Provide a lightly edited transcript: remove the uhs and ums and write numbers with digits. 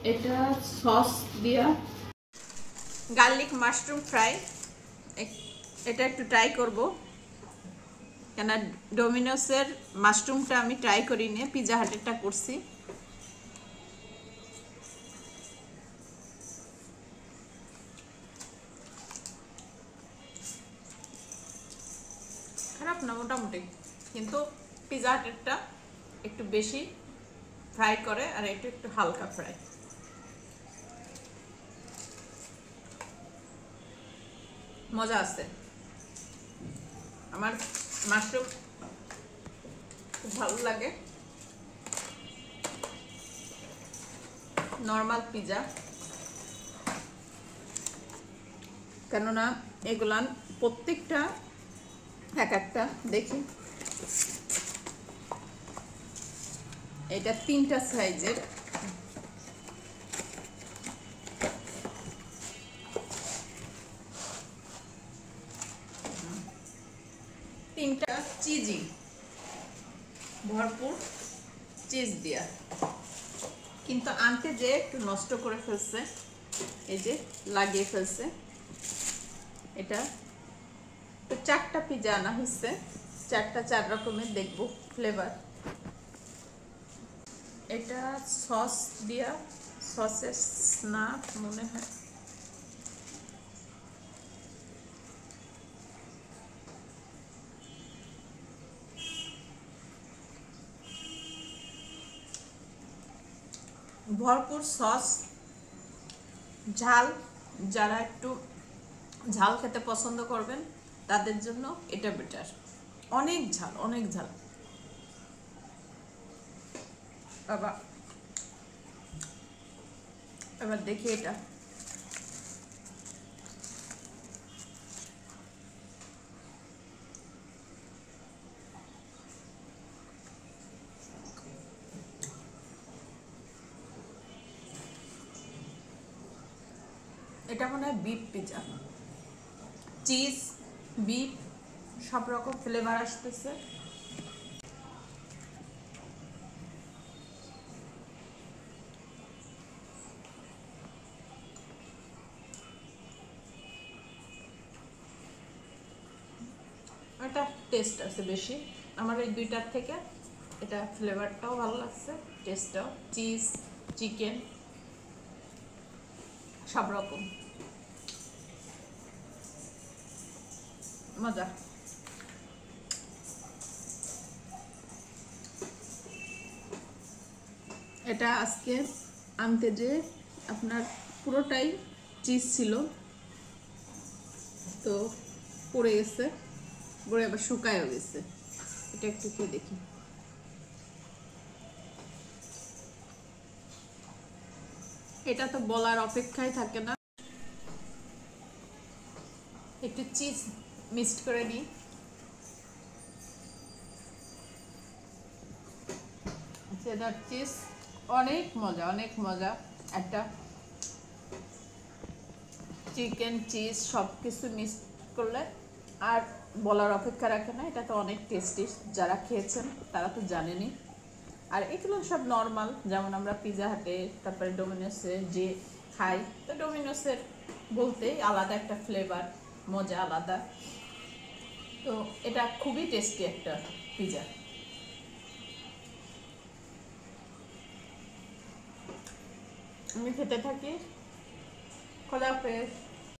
এটা সস দিয়া garlic mushroom fry, এটা একটু ট্রাই করব, কেন ডোমিনোসের মাশরুমটা আমি ট্রাই করিনি, পিৎজা হাটেরটা করছি। খারাপ না মোটামুটি, কিন্তু পিৎজা হাটেরটা একটু বেশি ফ্রাই করে আর এটা একটু হালকা ফ্রাই। মজা আছে, আমার মাশরুম খুব ভালো লাগে। নর্মাল পিৎজা, কেননা এগুলান প্রত্যেকটা এক একটা দেখি, এটা 3টা সাইজের, তিনটা চিজি, ভরপুর চিজ দিয়া, কিন্তু আনতে যে একটু নষ্ট করে ফেলছে, এই যে লাগিয়ে ফেলছে। এটা তো 4টা পিৎজা আনা হয়েছে, 4টা 4 রকমের দেখবো ফ্লেভার। এটা সস দিয়া, সসেস না মনে হয়, ভরপুর সস, ঝাল, যারা একটু ঝাল খেতে পছন্দ করবেন তাদের জন্য এটা বেটার। অনেক ঝাল, অনেক ঝাল। আবার এবার দেখি এটা, এটা মনে হয় বিফ পিৎজা, চিজ, বিফ, সব রকম ফ্লেভার আসতেছে। এটা টেস্ট আছে বেশি, আমার এই দুইটার থেকে এটা ফ্লেভারটাও ভালো লাগছে, টেস্টটাও, চিজ, চিকেন, সব রকম মজা। এটা আজকে আনতে যে আপনার পুরোটাই চিজ ছিল, তো পড়ে গেছে, পড়ে আবার শুকায়ও গেছে। এটা একটু খেয়ে দেখি, এটা তো বলার অপেক্ষায় থাকে না। একটু চিজ মিক্সড করে নিই, চেদার চিজ, অনেক মজা, অনেক মজা। একটা চিকেন, চিজ সব কিছু মিক্স করলে আর বলার অপেক্ষা রাখে না, এটা তো অনেক টেস্টি, যারা খেয়েছেন তারা তো জানেনই। আর এগুলো সব নর্মাল, যেমন আমরা পিৎজা হাটে, তারপরে ডোমিনোসে যে খাই, তো ডোমিনোসের বলতেই আলাদা একটা ফ্লেভার, মজা আলাদা। তো এটা খুবই টেস্টি একটা পিৎজা। আমি খেতে থাকি, খোদা হাফেজ।